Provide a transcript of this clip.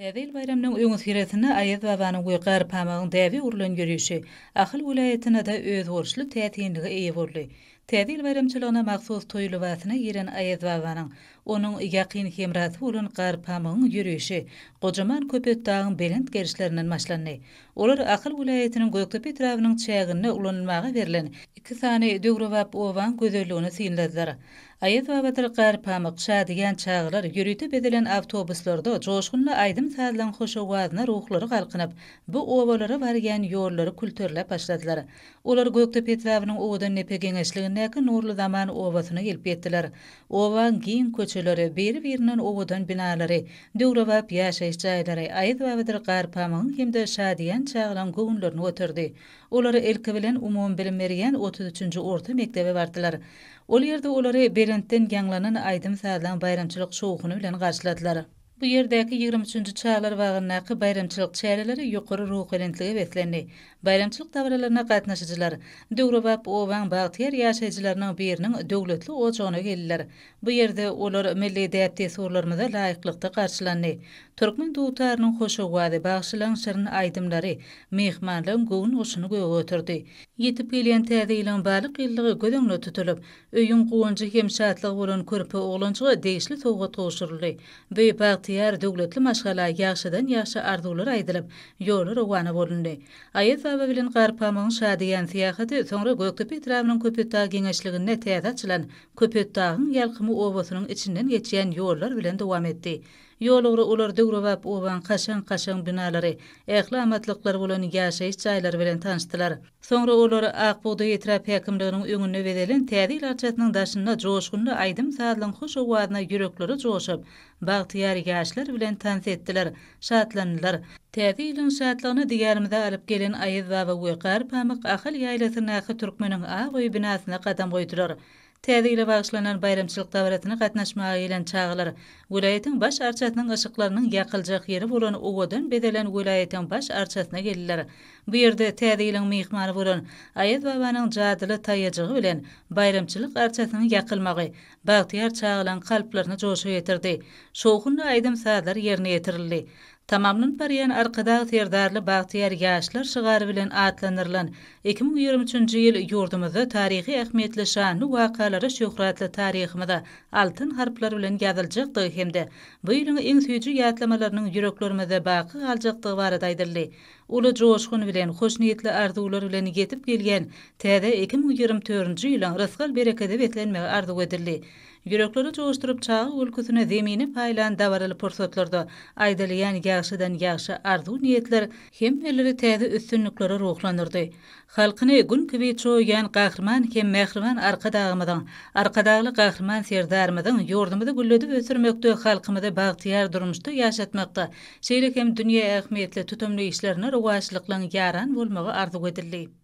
Täze bayramynyň öňüs hiretine Aýaz babanyň goýgar pamagyň däwi urulan görýüşi Ahal vilayetine de öz borçly tätiýinligi eýe boldy. Täze bayramçylygyna magsus toýluwasyna giren Aýaz babanyň onuň ýakyn hemraty bolan gar pamagyň görýüşi gojaman köpet dagyň belent gerişlerinden başlandy. Olar Ahal vilayetiniň Göktepe etrawynyň çägine ulanylmagy berilen 2 sany döwrewap owan gözelligini synladiler. Aýaz babadyr gar pamak şadigan çağlar yürüte bedilen awtobuslarda joşgunla aýdym sazlan hoşowazyna ruhlary galkynyp, bu owalara barýan ýollary kulturlap başladylar. Olar Göktepe etrawynyň owadan nepe geňeşligindäki nurly zaman owasyna gelip ýetdiler. Owan giň köçeleri, biri-birinden owadan binalary, döwrewap ýaşaýyş jaýlary Aýaz babadyr gar pamagyň hemde şadigan çağlan göwnlerini götürdi. Olary elke bilen umum bilim berýän 33-nji orta mektebe bardylar. Ol ýerde olary belentden ýanglanan aýdym sazlan bayramçylyk şowguny bilen garşyladylar. Bu ýerdäki 23-nji çağlar wagtyndaky bayramçylyk çäreleri ýokary ruh elentligi beslendi. Bayramçylyk dawralaryna gatnaşyjylar döwrewap owan bagtyar ýaşaýjylarynyň biriniň döwletli ojagyna geldiler. Bu ýerde olar milli däpde sorlarymyza laýyklykda garşylandy. Türkmen dowtarynyň hoşowazy bagşylan şirin aýdymlary mehmanlaryň göwün oşuny götürdi. Ýetip gelýän täze ýylyň balyk ýyllygy gödeňle tutulyp, öýüň gowunjy hem şatlygy bolan körpe oglançyga deýişli sowgat goşuruldy. Bu bagtyar döwletli maşgala ýaşadan ýaşa arzuwlar aýdylyp, ýollar owana bolundy. Aýaz baba bilen gar pamagyň şadiýan syýahaty soňra Göktepe etrawynyň köpet dag geňeşliginde täze açylan köpet dagyň ýalkymy owasynyň içinden geçýän ýollar bilen dowam etdi. Ýolary olar döwrewap owan kaşan binalary, ählamatlyklary bolan ýaşaýyş jaýlary bilen tanışdylar. Soňra olar Akbuğday etrap häkimliginiň öňünde bedilen täze ýarçatynyň daşyna joşgunly aýdym sazlan hoşowazyna ýürekleri joşup, bagtyar ýaşlar bilen tans etdiler, şatlandylar. Täze ýylyň şatlygyny diýärimize alyp gelen Aýaz baba goýgar pamak Ahal ýaýlasyna Türkmeniň Agoý binasyna gadam goýdular. Täze ýyla bagşlanan bayramçylyk dawratyna gatnaşmagy gelen çağlar vilayetiň baş arçatynyň ışıklarynyň ýakyljak ýeri bolan owadan bedelen vilayetiň baş arçasyna geldiler. Bu ýerde täze ýylyň mehmany bolan Aýaz babanyň jadyly taýyjygy bilen bayramçylyk arçasynyň ýakylmagy bagtyar çağlan kalplaryny joşa getirdi. Şowgunly aýdym sazlar ýerine ýetirildi. Tamamlan barýan arkadagy serdarly bagtyar ýaşlar şygary bilen atlanyrlan 2023-nji ýyl ýurdumyzda taryhy ähmiýetli şanly wakalary şöhratly taryhymyza altyn harplar bilen ýazyljakdygy hemde bu ýylyň iň süýji ýatlamalarynyň ýüreklerimizde baky galjakdygy barada aýdyldy. Uly joşgun bilen hoşniýetli arzuwlar bilen getip gelýän täze 2024-nji ýylyň rızgal berekede betlenmegi arzu edildi. Yürekleri coşturup çağı ülküsüne zemini paylan davaralı pursatlarda aydalayan ýaşadan ýaşa arzu niyetler hem elleri täze üstünlükleri ruhlanırdı. Halkyny gün gibi çoğuyan gahrman hem mehriban arkadagly gahrman serdarymyzyň ýordumyzy gülledi ösürmekde halkymyzy bagtyar durmuşda ýaşatmakda. Şeýle hem dünýä ähmiýetli tutumly işlerine rowaçlyklaryň ýaran bolmagy arzu edildi.